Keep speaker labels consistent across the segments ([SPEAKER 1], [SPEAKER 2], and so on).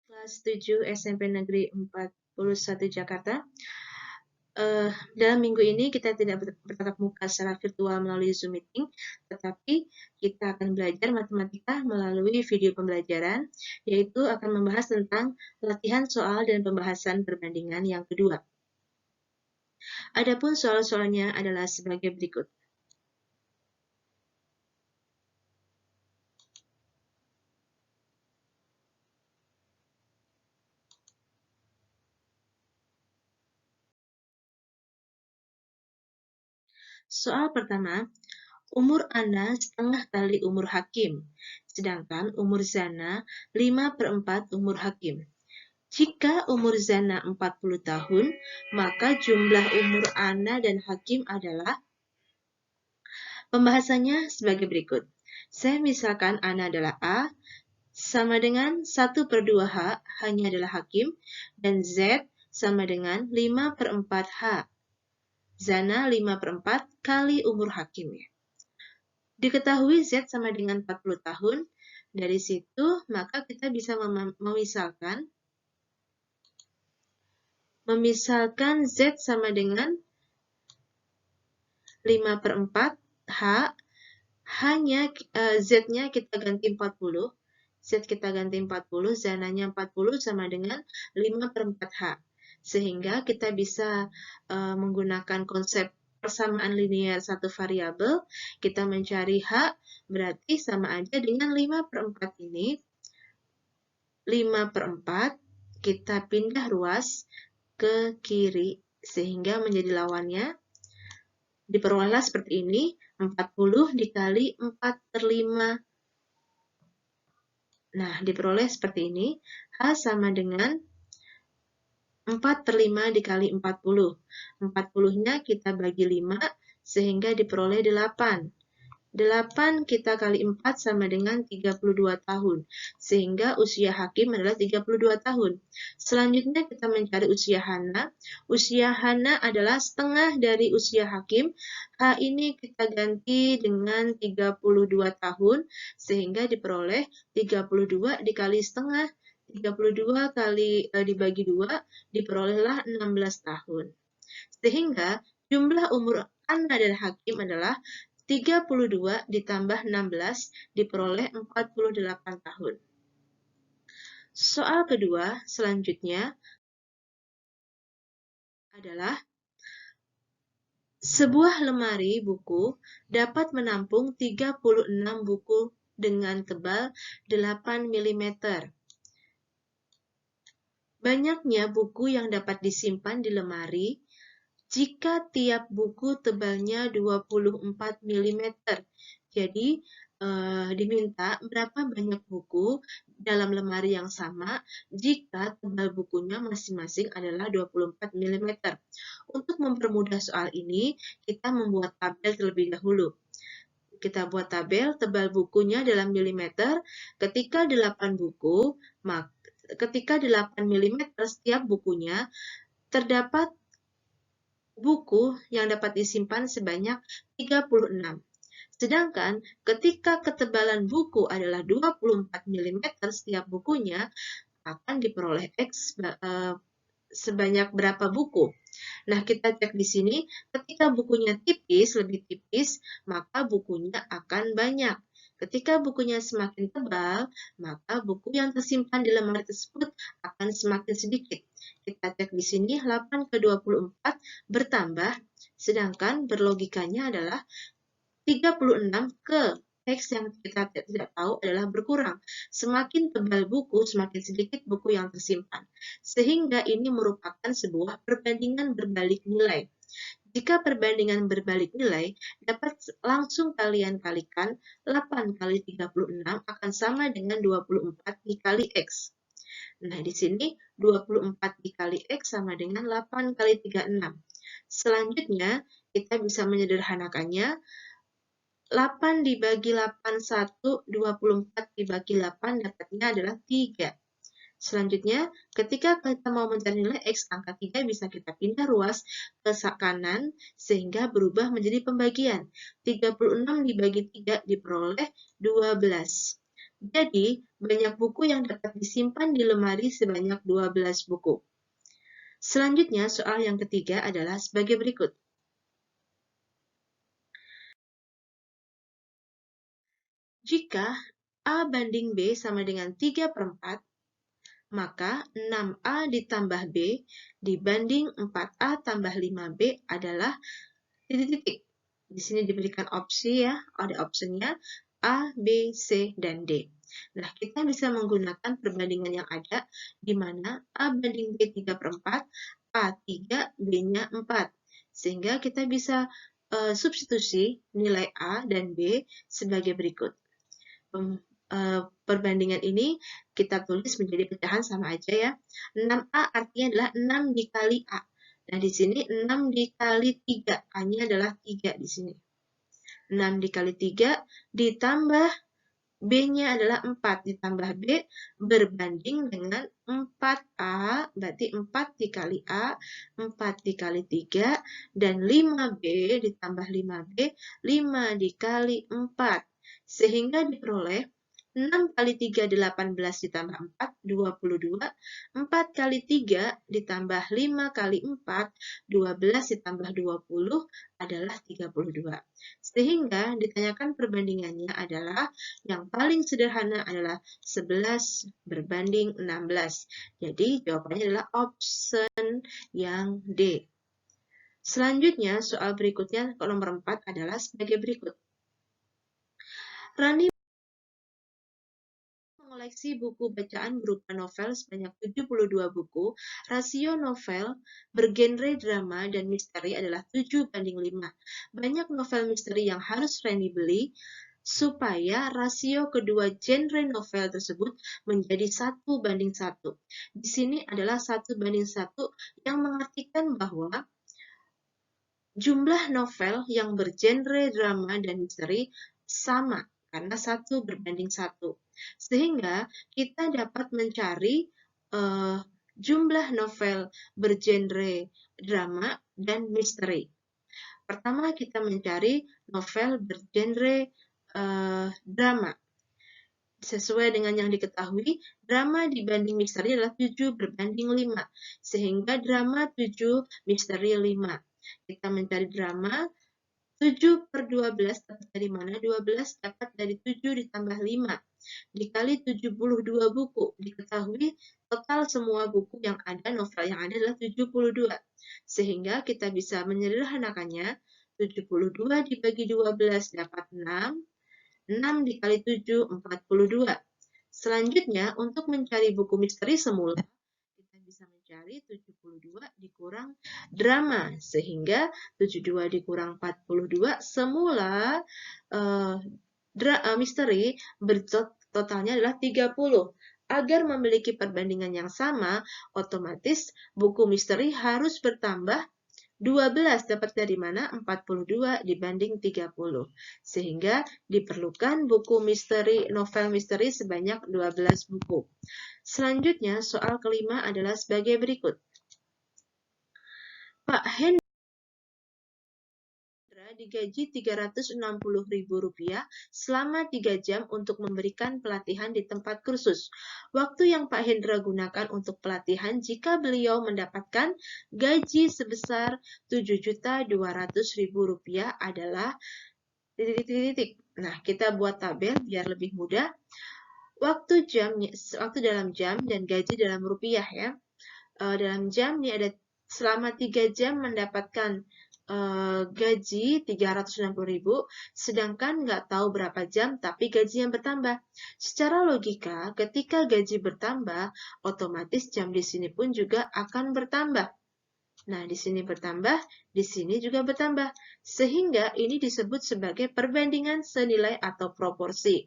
[SPEAKER 1] Kelas 7 SMP Negeri 41 Jakarta. Dalam minggu ini kita tidak bertatap muka secara virtual melalui Zoom meeting, tetapi kita akan belajar matematika melalui video pembelajaran, yaitu akan membahas tentang latihan soal dan pembahasan perbandingan yang kedua. Adapun soal-soalnya adalah sebagai berikut. Soal pertama, umur Ana setengah kali umur Hakim, sedangkan umur Zana 5/4 umur Hakim. Jika umur Zana 40 tahun, maka jumlah umur Ana dan Hakim adalah. Pembahasannya sebagai berikut. Saya misalkan Ana adalah A, sama dengan 1/2H, hanya adalah Hakim, dan Z sama dengan 5/4H. Zana 5/4 kali umur Hakim ya. Diketahui Z sama dengan 40 tahun, dari situ maka kita bisa memisalkan Z sama dengan 5/4H, hanya Z-nya kita ganti 40, Z kita ganti 40, Zananya 40 sama dengan 5/4H. Sehingga kita bisa menggunakan konsep persamaan linear satu variabel, kita mencari H, berarti sama aja dengan 5/4 ini. 5/4, kita pindah ruas ke kiri, sehingga menjadi lawannya. Diperolehlah seperti ini, 40 dikali 4/5. Nah, diperoleh seperti ini, H sama dengan 4/5 dikali 40. 40-nya kita bagi 5, sehingga diperoleh 8. 8 kita kali 4 sama dengan 32 tahun, sehingga usia Hakim adalah 32 tahun. Selanjutnya kita mencari usia Hana. Usia Hana adalah setengah dari usia Hakim. H ini kita ganti dengan 32 tahun, sehingga diperoleh 32 dikali setengah. 32 kali dibagi 2, diperolehlah 16 tahun. Sehingga jumlah umur Hana dan Hakim adalah 32 ditambah 16 diperoleh 48 tahun. Soal kedua selanjutnya adalah sebuah lemari buku dapat menampung 36 buku dengan tebal 8 mm. Banyaknya buku yang dapat disimpan di lemari jika tiap buku tebalnya 24 mm. Jadi, diminta berapa banyak buku dalam lemari yang sama jika tebal bukunya masing-masing adalah 24 mm. Untuk mempermudah soal ini, kita membuat tabel terlebih dahulu. Kita buat tabel tebal bukunya dalam milimeter. Ketika 8 buku, ketika 8 mm setiap bukunya, terdapat buku yang dapat disimpan sebanyak 36. Sedangkan ketika ketebalan buku adalah 24 mm setiap bukunya, akan diperoleh X sebanyak berapa buku. Nah, kita cek di sini, ketika bukunya tipis, lebih tipis, maka bukunya akan banyak. Ketika bukunya semakin tebal, maka buku yang tersimpan di lemari tersebut akan semakin sedikit. Kita cek di sini 8 ke 24 bertambah, sedangkan berlogikanya adalah 36 ke X yang kita tidak tahu adalah berkurang. Semakin tebal buku, semakin sedikit buku yang tersimpan. Sehingga ini merupakan sebuah perbandingan berbalik nilai. Jika perbandingan berbalik nilai, dapat langsung kalian kalikan 8 kali 36 akan sama dengan 24 dikali X. Nah, di sini 24 dikali X sama dengan 8 kali 36. Selanjutnya, kita bisa menyederhanakannya. 8 dibagi 8, 1, 24 dibagi 8, dapatnya adalah 3. Selanjutnya, ketika kita mau mencari nilai X, angka 3 bisa kita pindah ruas ke kanan, sehingga berubah menjadi pembagian. 36 dibagi 3 diperoleh 12. Jadi, banyak buku yang dapat disimpan di lemari sebanyak 12 buku. Selanjutnya, soal yang ketiga adalah sebagai berikut. Jika A banding B sama dengan 3/4, maka 6A ditambah B dibanding 4A tambah 5B adalah titik-titik. Di sini diberikan opsi ya, ada opsinya A, B, C, dan D. Nah, kita bisa menggunakan perbandingan yang ada, di mana A banding B 3/4, A 3, B-nya 4. Sehingga kita bisa substitusi nilai A dan B sebagai berikut. Perbandingan ini kita tulis menjadi pecahan sama aja ya. 6A artinya adalah 6 dikali A. Nah, di sini 6 dikali 3. A-nya adalah 3 di sini. 6 dikali 3 ditambah B-nya adalah 4 ditambah B berbanding dengan 4A, berarti 4 dikali A, 4 dikali 3, dan 5B ditambah 5B, 5 dikali 4. Sehingga diperoleh 6 kali 3, 18 ditambah 4, 22. 4 kali 3 ditambah 5 kali 4, 12 ditambah 20 adalah 32. Sehingga ditanyakan perbandingannya adalah yang paling sederhana adalah 11 berbanding 16. Jadi jawabannya adalah option yang D. Selanjutnya, soal berikutnya nomor 4 adalah sebagai berikut. Rani mengoleksi buku bacaan berupa novel sebanyak 72 buku. Rasio novel bergenre drama dan misteri adalah 7/5. Banyak novel misteri yang harus Rani beli supaya rasio kedua genre novel tersebut menjadi 1/1. Di sini adalah 1/1 yang mengartikan bahwa jumlah novel yang bergenre drama dan misteri sama karena 1/1. Sehingga kita dapat mencari jumlah novel bergenre drama dan misteri. Pertama, kita mencari novel bergenre drama. Sesuai dengan yang diketahui, drama dibanding misteri adalah 7/5. Sehingga drama 7, misteri 5. Kita mencari drama 7/12 dapat dari mana? 12 dapat dari 7 ditambah 5. Dikali 72 buku. Diketahui total semua buku yang ada, novel yang ada adalah 72. Sehingga kita bisa menyederhanakannya. 72 dibagi 12 dapat 6. 6 dikali 7, 42. Selanjutnya, untuk mencari buku misteri semula, kita bisa mencari 72 dikurang drama. Sehingga 72 dikurang 42, semula misteri totalnya adalah 30. Agar memiliki perbandingan yang sama, otomatis buku misteri harus bertambah 12 dapat dari mana? 42 dibanding 30. Sehingga diperlukan buku misteri, novel misteri sebanyak 12 buku. Selanjutnya, soal kelima adalah sebagai berikut. Pak Hendra digaji Rp360.000 selama 3 jam untuk memberikan pelatihan di tempat kursus. Waktu yang Pak Hendra gunakan untuk pelatihan jika beliau mendapatkan gaji sebesar Rp7.200.000 adalah titik-titik. Nah, kita buat tabel biar lebih mudah. Waktu dalam jam dan gaji dalam rupiah ya. Dalam jam ini ada selama 3 jam mendapatkan gaji 360.000, sedangkan nggak tahu berapa jam, tapi gajinya bertambah. Secara logika, ketika gaji bertambah, otomatis jam di sini pun juga akan bertambah. Nah, di sini bertambah, di sini juga bertambah. Sehingga ini disebut sebagai perbandingan senilai atau proporsi.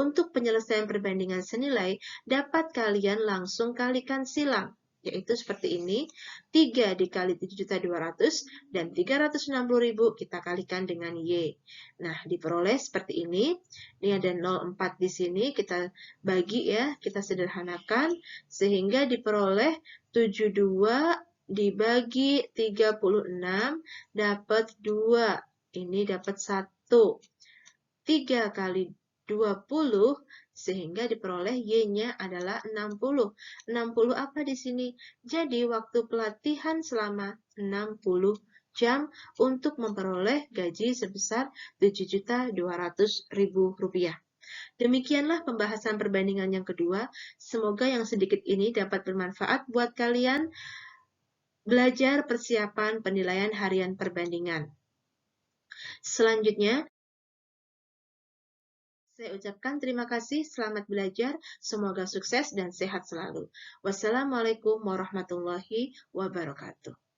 [SPEAKER 1] Untuk penyelesaian perbandingan senilai, dapat kalian langsung kalikan silang. Yaitu seperti ini, 3 dikali 7.200 dan 360.000 kita kalikan dengan Y. Nah, diperoleh seperti ini. Ini ada 0,4 di sini, kita bagi ya, kita sederhanakan, sehingga diperoleh 72 dibagi 36 dapat 2. Ini dapat 1. 3 kali 20 sehingga diperoleh Y-nya adalah 60. 60 apa di sini? Jadi waktu pelatihan selama 60 jam untuk memperoleh gaji sebesar Rp7.200.000. Demikianlah pembahasan perbandingan yang kedua. Semoga yang sedikit ini dapat bermanfaat buat kalian belajar persiapan penilaian harian perbandingan. Selanjutnya, saya ucapkan terima kasih, selamat belajar, semoga sukses dan sehat selalu. Wassalamualaikum warahmatullahi wabarakatuh.